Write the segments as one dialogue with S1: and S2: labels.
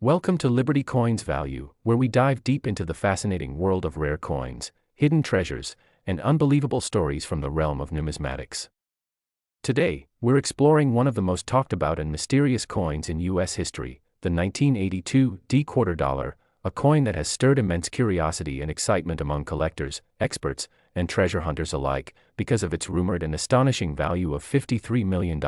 S1: Welcome to Liberty Coins Value, where we dive deep into the fascinating world of rare coins, hidden treasures, and unbelievable stories from the realm of numismatics. Today, we're exploring one of the most talked about and mysterious coins in U.S. history, the 1982 D-quarter dollar, a coin that has stirred immense curiosity and excitement among collectors, experts, and treasure hunters alike, because of its rumored and astonishing value of $53 million.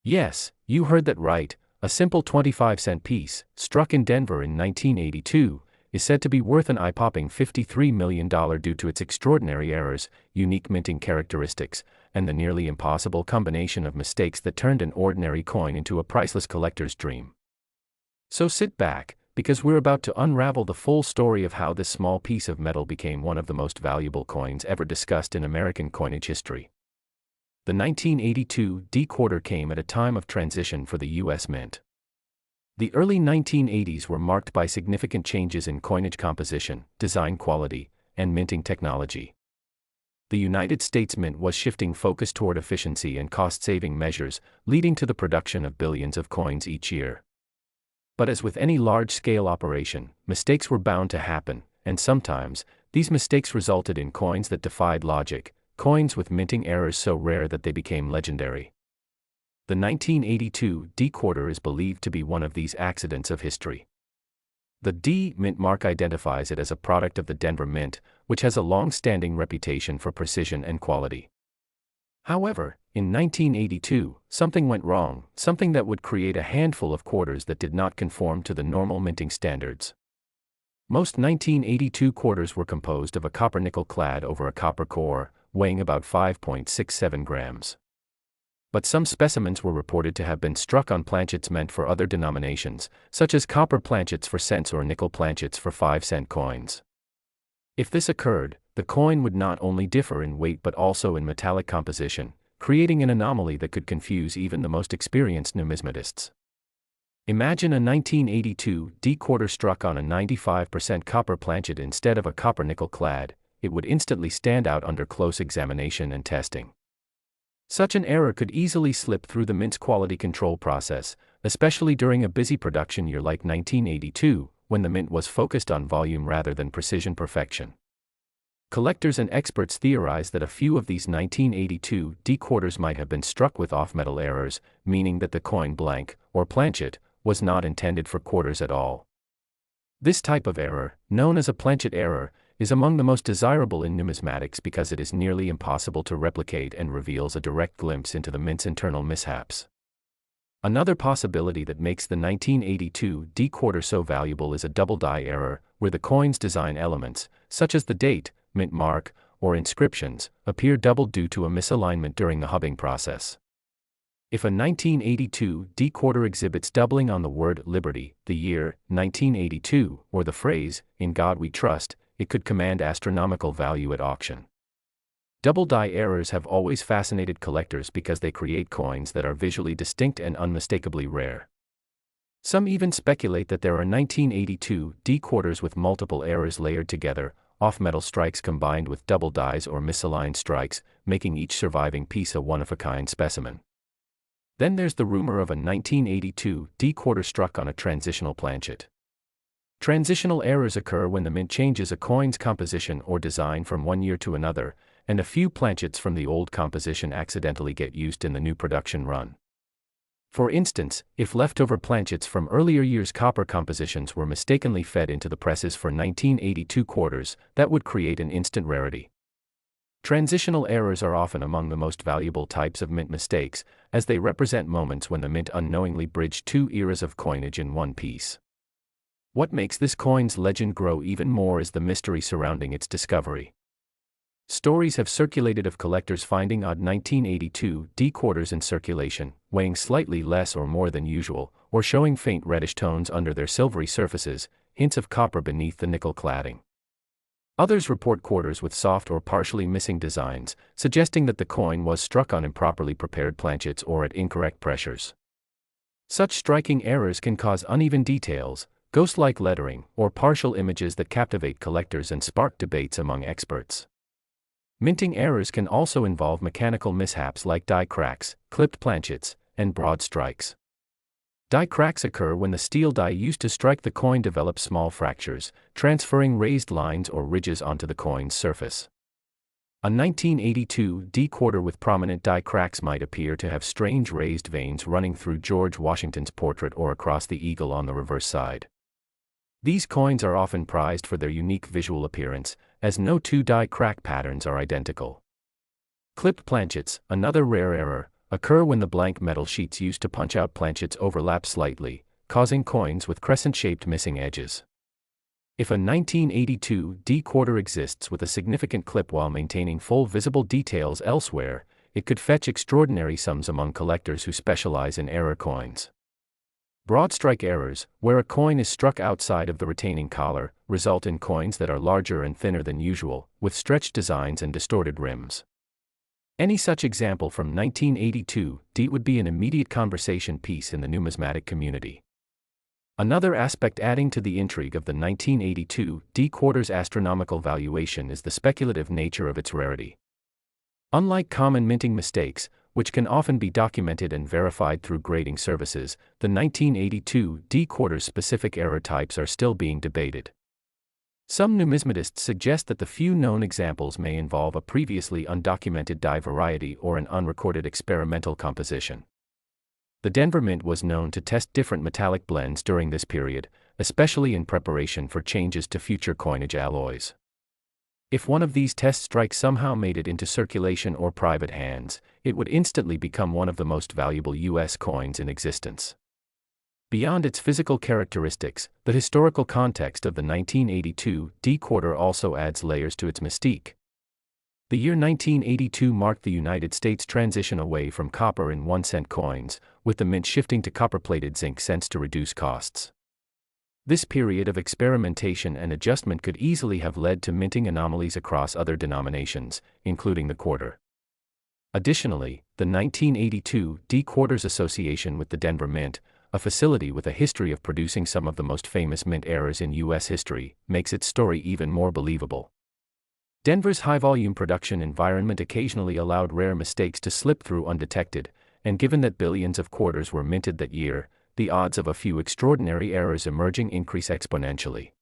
S1: Yes, you heard that right. A simple 25-cent piece, struck in Denver in 1982, is said to be worth an eye-popping $53 million due to its extraordinary errors, unique minting characteristics, and the nearly impossible combination of mistakes that turned an ordinary coin into a priceless collector's dream. So sit back, because we're about to unravel the full story of how this small piece of metal became one of the most valuable coins ever discussed in American coinage history. The 1982 D-quarter came at a time of transition for the U.S. Mint. The early 1980s were marked by significant changes in coinage composition, design quality, and minting technology. The United States Mint was shifting focus toward efficiency and cost-saving measures, leading to the production of billions of coins each year. But as with any large-scale operation, mistakes were bound to happen, and sometimes, these mistakes resulted in coins that defied logic, coins with minting errors so rare that they became legendary. The 1982 D-quarter is believed to be one of these accidents of history. The D mint mark identifies it as a product of the Denver Mint, which has a long-standing reputation for precision and quality. However, in 1982, something went wrong, something that would create a handful of quarters that did not conform to the normal minting standards. Most 1982 quarters were composed of a copper-nickel clad over a copper core, weighing about 5.67 grams. But some specimens were reported to have been struck on planchets meant for other denominations, such as copper planchets for cents or nickel planchets for 5-cent coins. If this occurred, the coin would not only differ in weight but also in metallic composition, creating an anomaly that could confuse even the most experienced numismatists. Imagine a 1982 D-quarter struck on a 95% copper planchet instead of a copper-nickel clad. It would instantly stand out under close examination and testing. Such an error could easily slip through the mint's quality control process, especially during a busy production year like 1982, when the mint was focused on volume rather than precision perfection. Collectors and experts theorize that a few of these 1982 D-quarters might have been struck with off-metal errors, meaning that the coin blank, or planchet, was not intended for quarters at all. This type of error, known as a planchet error, is among the most desirable in numismatics because it is nearly impossible to replicate and reveals a direct glimpse into the mint's internal mishaps. Another possibility that makes the 1982 D-quarter so valuable is a double die error, where the coin's design elements, such as the date, mint mark, or inscriptions, appear doubled due to a misalignment during the hubbing process. If a 1982 D-quarter exhibits doubling on the word Liberty, the year, 1982, or the phrase, "In God We Trust," it could command astronomical value at auction. Double die errors have always fascinated collectors because they create coins that are visually distinct and unmistakably rare. Some even speculate that there are 1982 D-quarters with multiple errors layered together, off-metal strikes combined with double dies or misaligned strikes, making each surviving piece a one-of-a-kind specimen. Then there's the rumor of a 1982 D-quarter struck on a transitional planchet. Transitional errors occur when the mint changes a coin's composition or design from one year to another, and a few planchets from the old composition accidentally get used in the new production run. For instance, if leftover planchets from earlier years' copper compositions were mistakenly fed into the presses for 1982 quarters, that would create an instant rarity. Transitional errors are often among the most valuable types of mint mistakes, as they represent moments when the mint unknowingly bridged two eras of coinage in one piece. What makes this coin's legend grow even more is the mystery surrounding its discovery. Stories have circulated of collectors finding odd 1982 D-quarters in circulation, weighing slightly less or more than usual, or showing faint reddish tones under their silvery surfaces, hints of copper beneath the nickel cladding. Others report quarters with soft or partially missing designs, suggesting that the coin was struck on improperly prepared planchets or at incorrect pressures. Such striking errors can cause uneven details, ghost-like lettering, or partial images that captivate collectors and spark debates among experts. Minting errors can also involve mechanical mishaps like die cracks, clipped planchets, and broad strikes. Die cracks occur when the steel die used to strike the coin develops small fractures, transferring raised lines or ridges onto the coin's surface. A 1982 D quarter with prominent die cracks might appear to have strange raised veins running through George Washington's portrait or across the eagle on the reverse side. These coins are often prized for their unique visual appearance, as no two die crack patterns are identical. Clipped planchets, another rare error, occur when the blank metal sheets used to punch out planchets overlap slightly, causing coins with crescent-shaped missing edges. If a 1982 D quarter exists with a significant clip while maintaining full visible details elsewhere, it could fetch extraordinary sums among collectors who specialize in error coins. Broad strike errors, where a coin is struck outside of the retaining collar, result in coins that are larger and thinner than usual, with stretched designs and distorted rims. Any such example from 1982 D would be an immediate conversation piece in the numismatic community. Another aspect adding to the intrigue of the 1982 D quarter's astronomical valuation is the speculative nature of its rarity. Unlike common minting mistakes, which can often be documented and verified through grading services, the 1982 D quarter's specific error types are still being debated. Some numismatists suggest that the few known examples may involve a previously undocumented die variety or an unrecorded experimental composition. The Denver Mint was known to test different metallic blends during this period, especially in preparation for changes to future coinage alloys. If one of these test strikes somehow made it into circulation or private hands, it would instantly become one of the most valuable U.S. coins in existence. Beyond its physical characteristics, the historical context of the 1982 D quarter also adds layers to its mystique. The year 1982 marked the United States' transition away from copper in 1-cent coins, with the mint shifting to copper-plated zinc cents to reduce costs. This period of experimentation and adjustment could easily have led to minting anomalies across other denominations, including the quarter. Additionally, the 1982 D quarter's association with the Denver Mint, a facility with a history of producing some of the most famous mint errors in U.S. history, makes its story even more believable. Denver's high-volume production environment occasionally allowed rare mistakes to slip through undetected, and given that billions of quarters were minted that year, the odds of a few extraordinary errors emerging increase exponentially.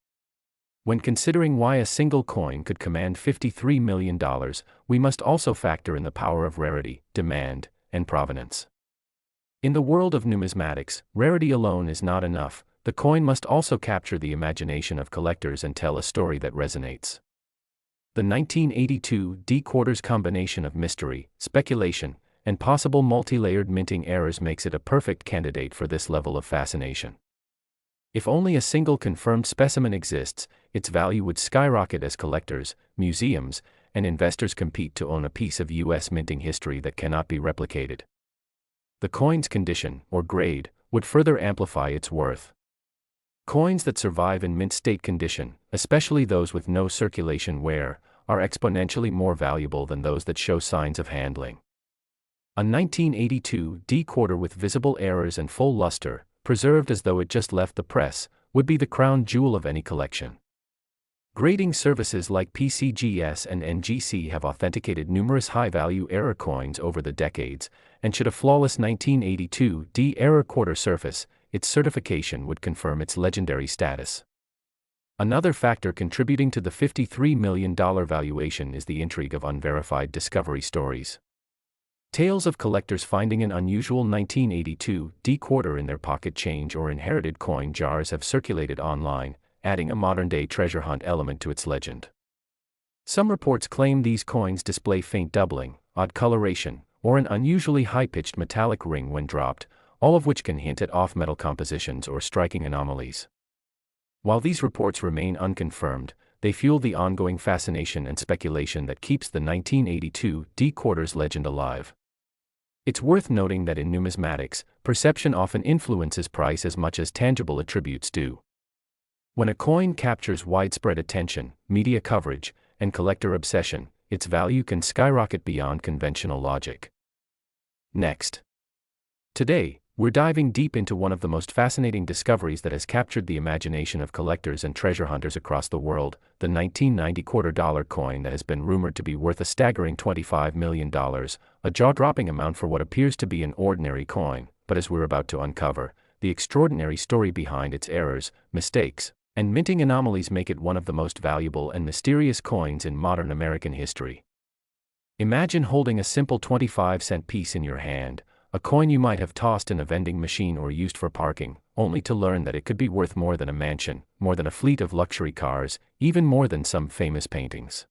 S1: When considering why a single coin could command $53 million, we must also factor in the power of rarity, demand, and provenance. In the world of numismatics, rarity alone is not enough. The coin must also capture the imagination of collectors and tell a story that resonates. The 1982 D quarter's combination of mystery, speculation, and possible multi-layered minting errors makes it a perfect candidate for this level of fascination. If only a single confirmed specimen exists, its value would skyrocket as collectors, museums, and investors compete to own a piece of U.S. minting history that cannot be replicated. The coin's condition, or grade, would further amplify its worth. Coins that survive in mint state condition, especially those with no circulation wear, are exponentially more valuable than those that show signs of handling. A 1982 D quarter with visible errors and full luster, preserved as though it just left the press, would be the crown jewel of any collection. Grading services like PCGS and NGC have authenticated numerous high-value error coins over the decades, and should a flawless 1982 D error quarter surface, its certification would confirm its legendary status. Another factor contributing to the $53 million valuation is the intrigue of unverified discovery stories. Tales of collectors finding an unusual 1982 D quarter in their pocket change or inherited coin jars have circulated online, adding a modern-day treasure hunt element to its legend. Some reports claim these coins display faint doubling, odd coloration, or an unusually high-pitched metallic ring when dropped, all of which can hint at off-metal compositions or striking anomalies. While these reports remain unconfirmed, they fuel the ongoing fascination and speculation that keeps the 1982 D quarter's legend alive. It's worth noting that in numismatics, perception often influences price as much as tangible attributes do. When a coin captures widespread attention, media coverage, and collector obsession, its value can skyrocket beyond conventional logic. Next. Today, we're diving deep into one of the most fascinating discoveries that has captured the imagination of collectors and treasure hunters across the world, the 1990 $quarter coin that has been rumored to be worth a staggering $25 million, a jaw-dropping amount for what appears to be an ordinary coin, but as we're about to uncover, the extraordinary story behind its errors, mistakes, and minting anomalies make it one of the most valuable and mysterious coins in modern American history. Imagine holding a simple 25-cent piece in your hand, a coin you might have tossed in a vending machine or used for parking, only to learn that it could be worth more than a mansion, more than a fleet of luxury cars, even more than some famous paintings.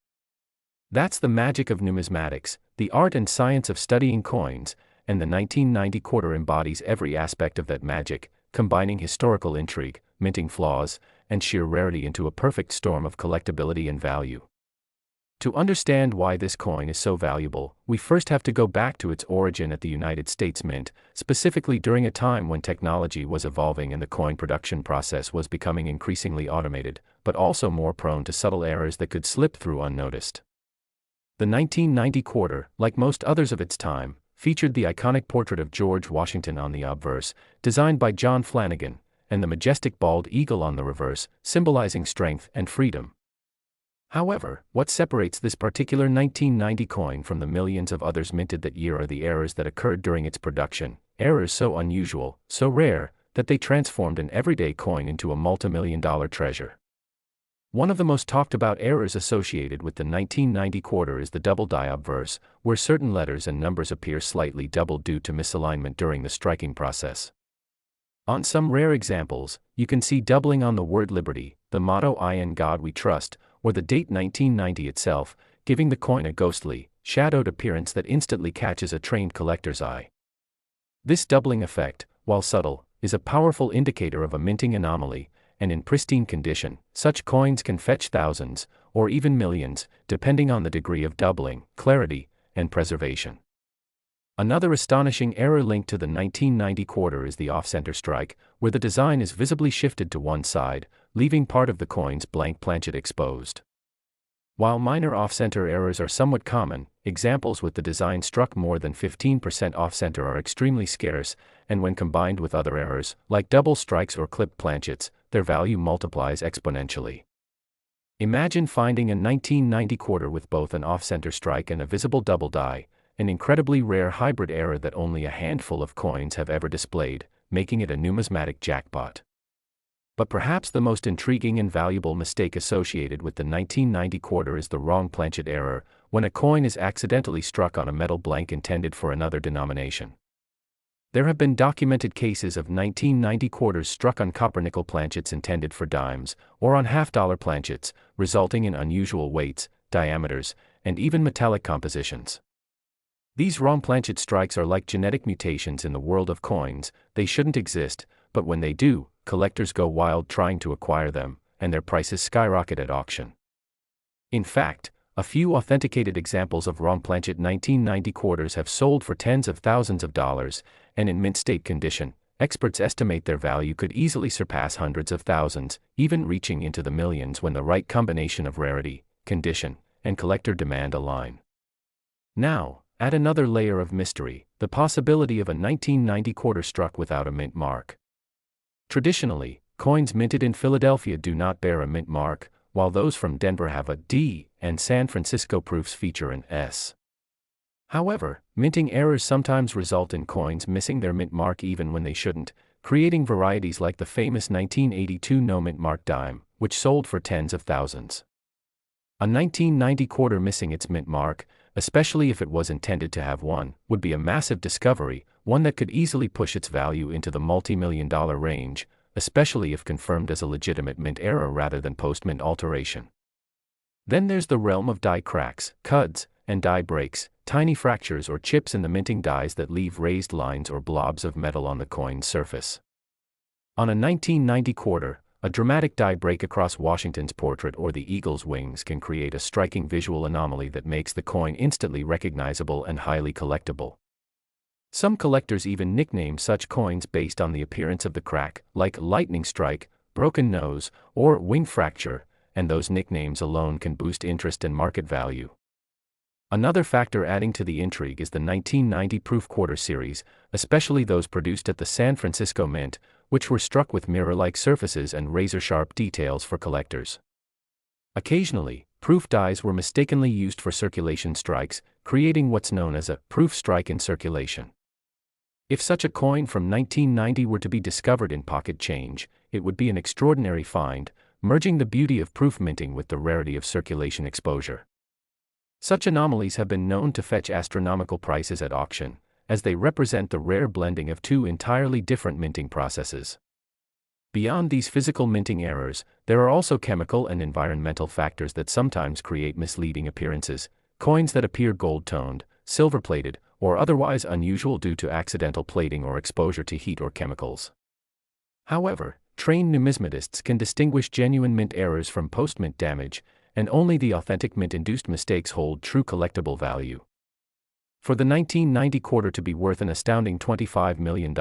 S1: That's the magic of numismatics, the art and science of studying coins, and the 1990 quarter embodies every aspect of that magic, combining historical intrigue, minting flaws, and sheer rarity into a perfect storm of collectability and value. To understand why this coin is so valuable, we first have to go back to its origin at the United States Mint, specifically during a time when technology was evolving and the coin production process was becoming increasingly automated, but also more prone to subtle errors that could slip through unnoticed. The 1990 quarter, like most others of its time, featured the iconic portrait of George Washington on the obverse, designed by John Flanagan, and the majestic bald eagle on the reverse, symbolizing strength and freedom. However, what separates this particular 1990 coin from the millions of others minted that year are the errors that occurred during its production, errors so unusual, so rare, that they transformed an everyday coin into a multimillion-dollar treasure. One of the most talked about errors associated with the 1990 quarter is the double die obverse, where certain letters and numbers appear slightly doubled due to misalignment during the striking process. On some rare examples, you can see doubling on the word liberty, the motto "In God We Trust," or the date 1990 itself, giving the coin a ghostly, shadowed appearance that instantly catches a trained collector's eye. This doubling effect, while subtle, is a powerful indicator of a minting anomaly, and in pristine condition, such coins can fetch thousands, or even millions, depending on the degree of doubling, clarity, and preservation. Another astonishing error linked to the 1990 quarter is the off-center strike, where the design is visibly shifted to one side, leaving part of the coin's blank planchet exposed. While minor off-center errors are somewhat common, examples with the design struck more than 15% off-center are extremely scarce, and when combined with other errors, like double strikes or clipped planchets, their value multiplies exponentially. Imagine finding a 1990 quarter with both an off-center strike and a visible double die, an incredibly rare hybrid error that only a handful of coins have ever displayed, making it a numismatic jackpot. But perhaps the most intriguing and valuable mistake associated with the 1990 quarter is the wrong planchet error, when a coin is accidentally struck on a metal blank intended for another denomination. There have been documented cases of 1990 quarters struck on copper-nickel planchets intended for dimes, or on half-dollar planchets, resulting in unusual weights, diameters, and even metallic compositions. These wrong planchet strikes are like genetic mutations in the world of coins. They shouldn't exist, but when they do, collectors go wild trying to acquire them, and their prices skyrocket at auction. In fact, a few authenticated examples of wrong planchet 1990 quarters have sold for tens of thousands of dollars, and in mint state condition, experts estimate their value could easily surpass hundreds of thousands, even reaching into the millions when the right combination of rarity, condition, and collector demand align. Now, add another layer of mystery, the possibility of a 1990 quarter struck without a mint mark. Traditionally, coins minted in Philadelphia do not bear a mint mark, while those from Denver have a D, and San Francisco proofs feature an S. However, minting errors sometimes result in coins missing their mint mark even when they shouldn't, creating varieties like the famous 1982 no mint mark dime, which sold for tens of thousands. A 1990 quarter missing its mint mark, especially if it was intended to have one, would be a massive discovery, one that could easily push its value into the multi-million-dollar range, especially if confirmed as a legitimate mint error rather than post-mint alteration. Then there's the realm of die cracks, cuds, and die breaks, tiny fractures or chips in the minting dies that leave raised lines or blobs of metal on the coin's surface. On a 1990 quarter, a dramatic die break across Washington's portrait or the eagle's wings can create a striking visual anomaly that makes the coin instantly recognizable and highly collectible. Some collectors even nickname such coins based on the appearance of the crack, like lightning strike, broken nose, or wing fracture, and those nicknames alone can boost interest and market value. Another factor adding to the intrigue is the 1990 proof quarter series, especially those produced at the San Francisco Mint, which were struck with mirror-like surfaces and razor-sharp details for collectors. Occasionally, proof dies were mistakenly used for circulation strikes, creating what's known as a proof strike in circulation. If such a coin from 1990 were to be discovered in pocket change, it would be an extraordinary find, merging the beauty of proof minting with the rarity of circulation exposure. Such anomalies have been known to fetch astronomical prices at auction, as they represent the rare blending of two entirely different minting processes. Beyond these physical minting errors, there are also chemical and environmental factors that sometimes create misleading appearances. Coins that appear gold-toned, silver-plated, or otherwise unusual due to accidental plating or exposure to heat or chemicals. However, trained numismatists can distinguish genuine mint errors from post-mint damage, and only the authentic mint-induced mistakes hold true collectible value. For the 1990 quarter to be worth an astounding $25 million,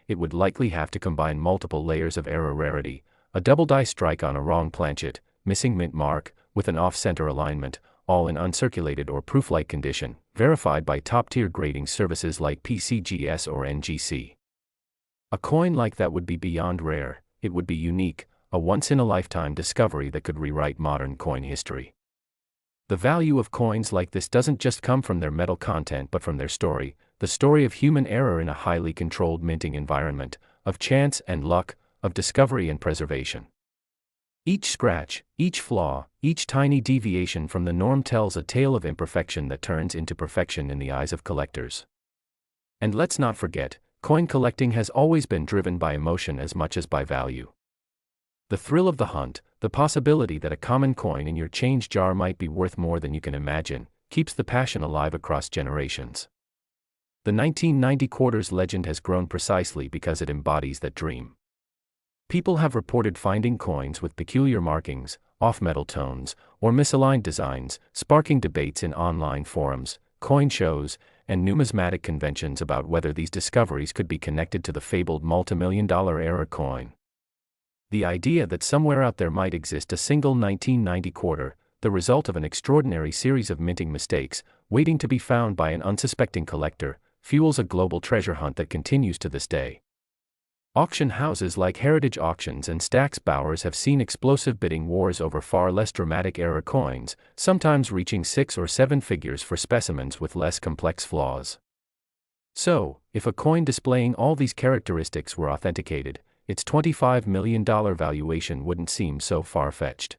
S1: it would likely have to combine multiple layers of error rarity, a double die strike on a wrong planchet, missing mint mark, with an off-center alignment, all in uncirculated or proof-like condition, verified by top-tier grading services like PCGS or NGC. A coin like that would be beyond rare, it would be unique, a once-in-a-lifetime discovery that could rewrite modern coin history. The value of coins like this doesn't just come from their metal content but from their story, the story of human error in a highly controlled minting environment, of chance and luck, of discovery and preservation. Each scratch, each flaw, each tiny deviation from the norm tells a tale of imperfection that turns into perfection in the eyes of collectors. And let's not forget, coin collecting has always been driven by emotion as much as by value. The thrill of the hunt, the possibility that a common coin in your change jar might be worth more than you can imagine, keeps the passion alive across generations. The 1990 quarter's legend has grown precisely because it embodies that dream. People have reported finding coins with peculiar markings, off-metal tones, or misaligned designs, sparking debates in online forums, coin shows, and numismatic conventions about whether these discoveries could be connected to the fabled multimillion-dollar error coin. The idea that somewhere out there might exist a single 1990 quarter, the result of an extraordinary series of minting mistakes, waiting to be found by an unsuspecting collector, fuels a global treasure hunt that continues to this day. Auction houses like Heritage Auctions and Stack's Bowers have seen explosive bidding wars over far less dramatic error coins, sometimes reaching 6 or 7 figures for specimens with less complex flaws. So, if a coin displaying all these characteristics were authenticated, its $25 million valuation wouldn't seem so far-fetched.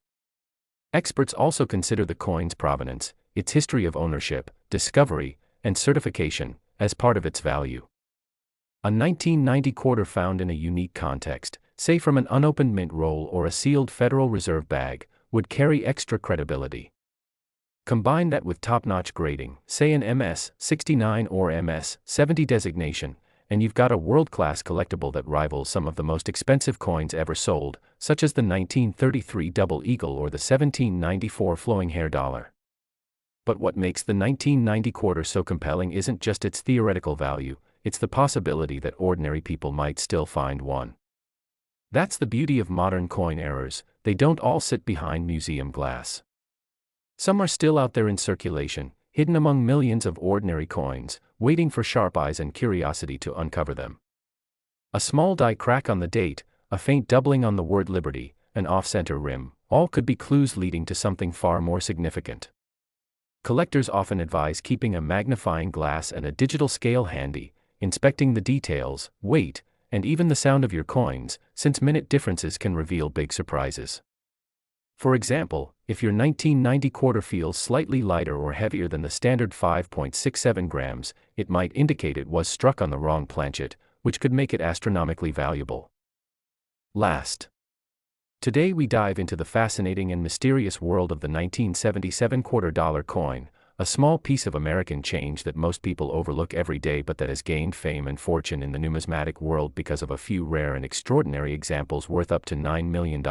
S1: Experts also consider the coin's provenance, its history of ownership, discovery, and certification, as part of its value. A 1990 quarter found in a unique context, say from an unopened mint roll or a sealed Federal Reserve bag, would carry extra credibility. Combine that with top-notch grading, say an MS-69 or MS-70 designation, and you've got a world-class collectible that rivals some of the most expensive coins ever sold, such as the 1933 Double Eagle or the 1794 Flowing Hair Dollar. But what makes the 1990 quarter so compelling isn't just its theoretical value, it's the possibility that ordinary people might still find one. That's the beauty of modern coin errors, they don't all sit behind museum glass. Some are still out there in circulation, hidden among millions of ordinary coins, waiting for sharp eyes and curiosity to uncover them. A small die crack on the date, a faint doubling on the word liberty, an off-center rim, all could be clues leading to something far more significant. Collectors often advise keeping a magnifying glass and a digital scale handy, inspecting the details, weight, and even the sound of your coins, since minute differences can reveal big surprises. For example, if your 1990 quarter feels slightly lighter or heavier than the standard 5.67 grams, it might indicate it was struck on the wrong planchet, which could make it astronomically valuable. Last. Today we dive into the fascinating and mysterious world of the 1977 quarter-dollar coin, a small piece of American change that most people overlook every day but that has gained fame and fortune in the numismatic world because of a few rare and extraordinary examples worth up to $9 million.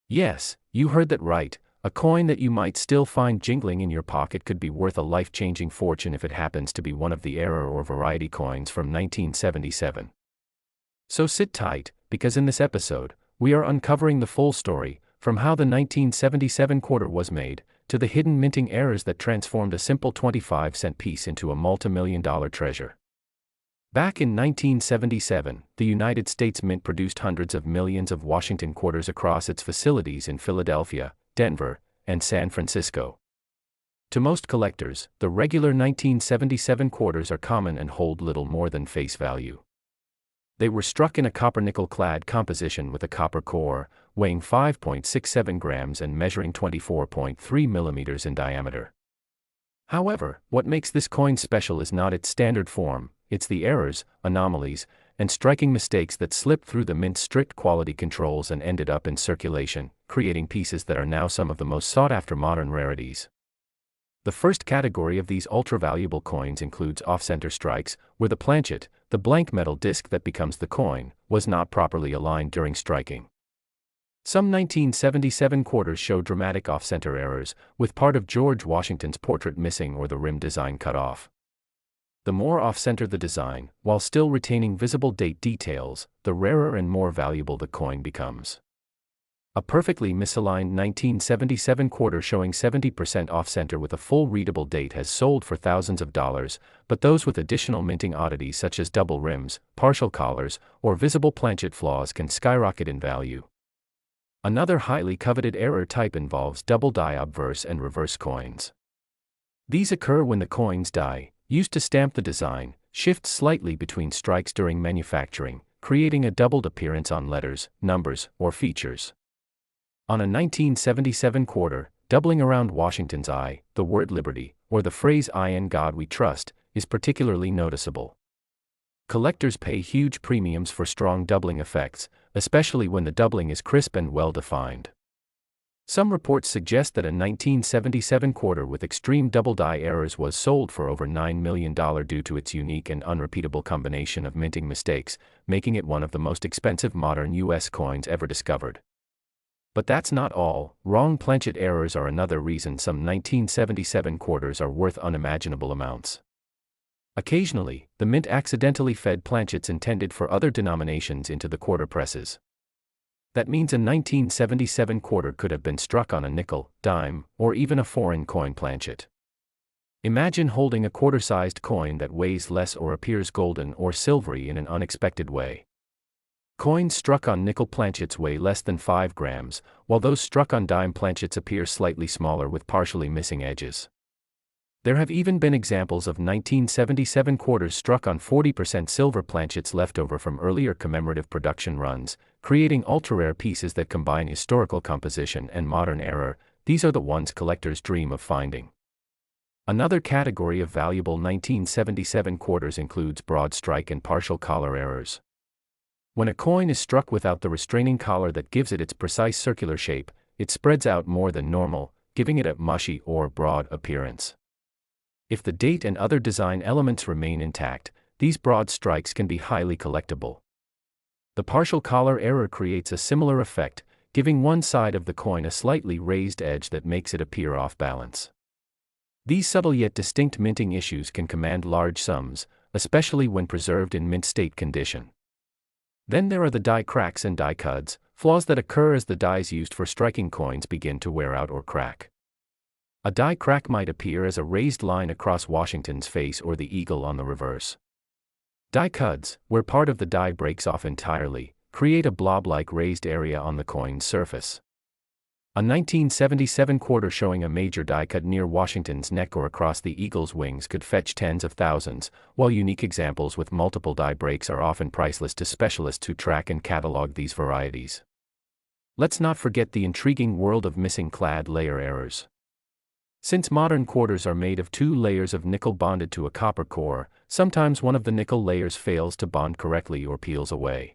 S1: Yes, you heard that right, a coin that you might still find jingling in your pocket could be worth a life-changing fortune if it happens to be one of the error or variety coins from 1977. So sit tight, because in this episode, we are uncovering the full story, from how the 1977 quarter was made, to the hidden minting errors that transformed a simple 25-cent piece into a multi-million-dollar treasure. Back in 1977, the United States Mint produced hundreds of millions of Washington quarters across its facilities in Philadelphia, Denver, and San Francisco. To most collectors, the regular 1977 quarters are common and hold little more than face value. They were struck in a copper-nickel clad composition with a copper core, weighing 5.67 grams and measuring 24.3 millimeters in diameter. However, what makes this coin special is not its standard form, it's the errors, anomalies, and striking mistakes that slipped through the mint's strict quality controls and ended up in circulation, creating pieces that are now some of the most sought-after modern rarities. The first category of these ultra-valuable coins includes off-center strikes, where the planchet, the blank metal disc that becomes the coin, was not properly aligned during striking. Some 1977 quarters show dramatic off-center errors, with part of George Washington's portrait missing or the rim design cut off. The more off-center the design, while still retaining visible date details, the rarer and more valuable the coin becomes. A perfectly misaligned 1977 quarter showing 70% off-center with a full readable date has sold for thousands of dollars, but those with additional minting oddities such as double rims, partial collars, or visible planchet flaws can skyrocket in value. Another highly coveted error type involves double die obverse and reverse coins. These occur when the coin's die, used to stamp the design, shifts slightly between strikes during manufacturing, creating a doubled appearance on letters, numbers, or features. On a 1977 quarter, doubling around Washington's I, the word liberty, or the phrase "I in God we trust," is particularly noticeable. Collectors pay huge premiums for strong doubling effects, especially when the doubling is crisp and well-defined. Some reports suggest that a 1977 quarter with extreme double die errors was sold for over $9 million due to its unique and unrepeatable combination of minting mistakes, making it one of the most expensive modern U.S. coins ever discovered. But that's not all. Wrong planchet errors are another reason some 1977 quarters are worth unimaginable amounts. Occasionally, the mint accidentally fed planchets intended for other denominations into the quarter presses. That means a 1977 quarter could have been struck on a nickel, dime, or even a foreign coin planchet. Imagine holding a quarter-sized coin that weighs less or appears golden or silvery in an unexpected way. Coins struck on nickel planchets weigh less than 5 grams, while those struck on dime planchets appear slightly smaller with partially missing edges. There have even been examples of 1977 quarters struck on 40% silver planchets left over from earlier commemorative production runs, creating ultra-rare pieces that combine historical composition and modern error. These are the ones collectors dream of finding. Another category of valuable 1977 quarters includes broad strike and partial collar errors. When a coin is struck without the restraining collar that gives it its precise circular shape, it spreads out more than normal, giving it a mushy or broad appearance. If the date and other design elements remain intact, these broad strikes can be highly collectible. The partial collar error creates a similar effect, giving one side of the coin a slightly raised edge that makes it appear off balance. These subtle yet distinct minting issues can command large sums, especially when preserved in mint state condition. Then there are the die cracks and die cuds, flaws that occur as the dies used for striking coins begin to wear out or crack. A die crack might appear as a raised line across Washington's face or the eagle on the reverse. Die cuds, where part of the die breaks off entirely, create a blob-like raised area on the coin's surface. A 1977 quarter showing a major die cut near Washington's neck or across the eagle's wings could fetch tens of thousands, while unique examples with multiple die breaks are often priceless to specialists who track and catalog these varieties. Let's not forget the intriguing world of missing clad layer errors. Since modern quarters are made of 2 layers of nickel bonded to a copper core, sometimes one of the nickel layers fails to bond correctly or peels away.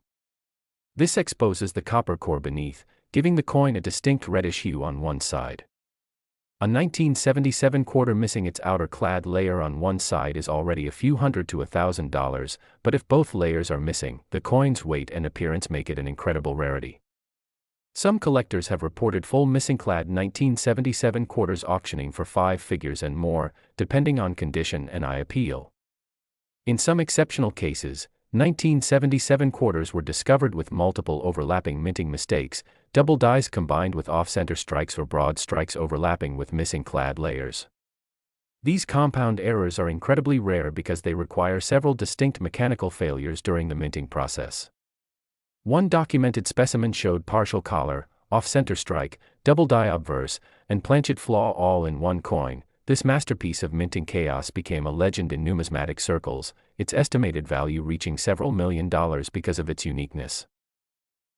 S1: This exposes the copper core beneath, giving the coin a distinct reddish hue on one side. A 1977 quarter missing its outer clad layer on one side is already a few $100 to $1,000, but if both layers are missing, the coin's weight and appearance make it an incredible rarity. Some collectors have reported full missing clad 1977 quarters auctioning for 5 figures and more, depending on condition and eye appeal. In some exceptional cases, 1977 quarters were discovered with multiple overlapping minting mistakes, double dies combined with off-center strikes or broad strikes overlapping with missing clad layers. These compound errors are incredibly rare because they require several distinct mechanical failures during the minting process. One documented specimen showed partial collar, off-center strike, double die obverse, and planchet flaw all in one coin, this masterpiece of minting chaos became a legend in numismatic circles, its estimated value reaching several $1 million because of its uniqueness.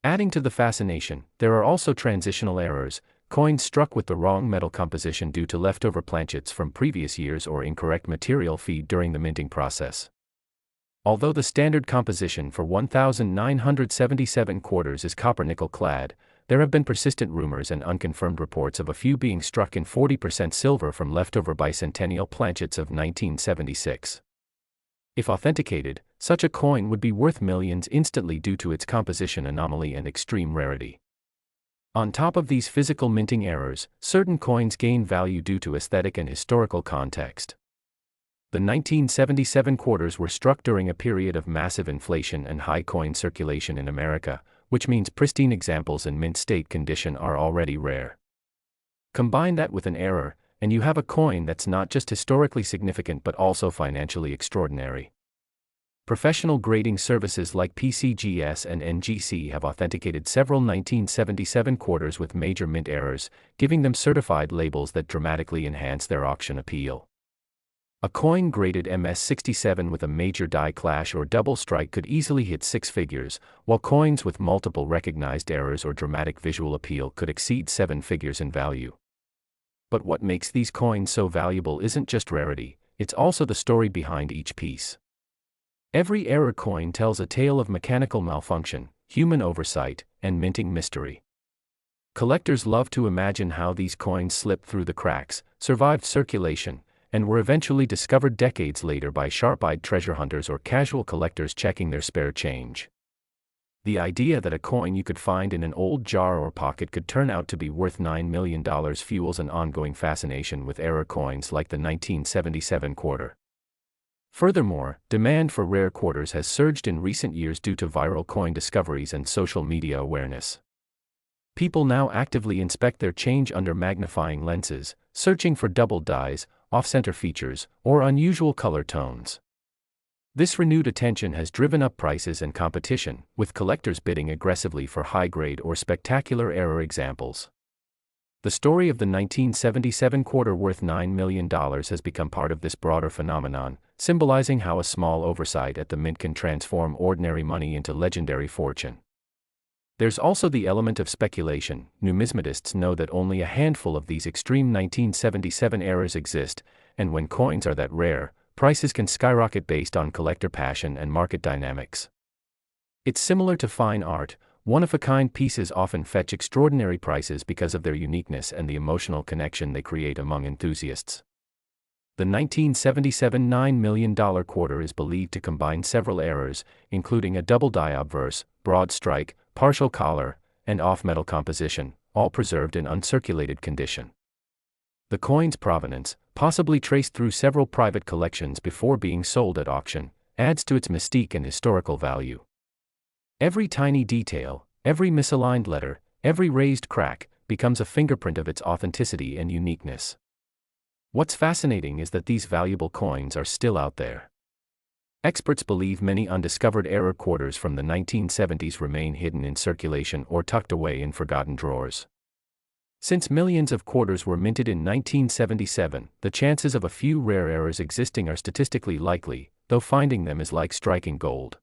S1: Adding to the fascination, there are also transitional errors, coins struck with the wrong metal composition due to leftover planchets from previous years or incorrect material feed during the minting process. Although the standard composition for 1977 quarters is copper-nickel clad, there have been persistent rumors and unconfirmed reports of a few being struck in 40% silver from leftover bicentennial planchets of 1976. If authenticated, such a coin would be worth millions instantly due to its composition anomaly and extreme rarity. On top of these physical minting errors, certain coins gain value due to aesthetic and historical context. The 1977 quarters were struck during a period of massive inflation and high coin circulation in America, which means pristine examples in mint state condition are already rare. Combine that with an error, and you have a coin that's not just historically significant but also financially extraordinary. Professional grading services like PCGS and NGC have authenticated several 1977 quarters with major mint errors, giving them certified labels that dramatically enhance their auction appeal. A coin graded MS67 with a major die clash or double strike could easily hit six figures, while coins with multiple recognized errors or dramatic visual appeal could exceed seven figures in value. But what makes these coins so valuable isn't just rarity, it's also the story behind each piece. Every error coin tells a tale of mechanical malfunction, human oversight, and minting mystery. Collectors love to imagine how these coins slipped through the cracks, survived circulation, and were eventually discovered decades later by sharp-eyed treasure hunters or casual collectors checking their spare change. The idea that a coin you could find in an old jar or pocket could turn out to be worth $9 million fuels an ongoing fascination with error coins like the 1977 quarter. Furthermore, demand for rare quarters has surged in recent years due to viral coin discoveries and social media awareness. People now actively inspect their change under magnifying lenses, searching for double dies, off-center features, or unusual color tones. This renewed attention has driven up prices and competition, with collectors bidding aggressively for high-grade or spectacular error examples. The story of the 1977 quarter worth $9 million has become part of this broader phenomenon, symbolizing how a small oversight at the mint can transform ordinary money into legendary fortune. There's also the element of speculation. Numismatists know that only a handful of these extreme 1977 errors exist, and when coins are that rare, prices can skyrocket based on collector passion and market dynamics. It's similar to fine art. One-of-a-kind pieces often fetch extraordinary prices because of their uniqueness and the emotional connection they create among enthusiasts. The 1977 $9 million quarter is believed to combine several errors, including a double die obverse, broad strike, partial collar, and off-metal composition, all preserved in uncirculated condition. The coin's provenance, possibly traced through several private collections before being sold at auction, adds to its mystique and historical value. Every tiny detail, every misaligned letter, every raised crack, becomes a fingerprint of its authenticity and uniqueness. What's fascinating is that these valuable coins are still out there. Experts believe many undiscovered error quarters from the 1970s remain hidden in circulation or tucked away in forgotten drawers. Since millions of quarters were minted in 1977, the chances of a few rare errors existing are statistically likely, though finding them is like striking gold.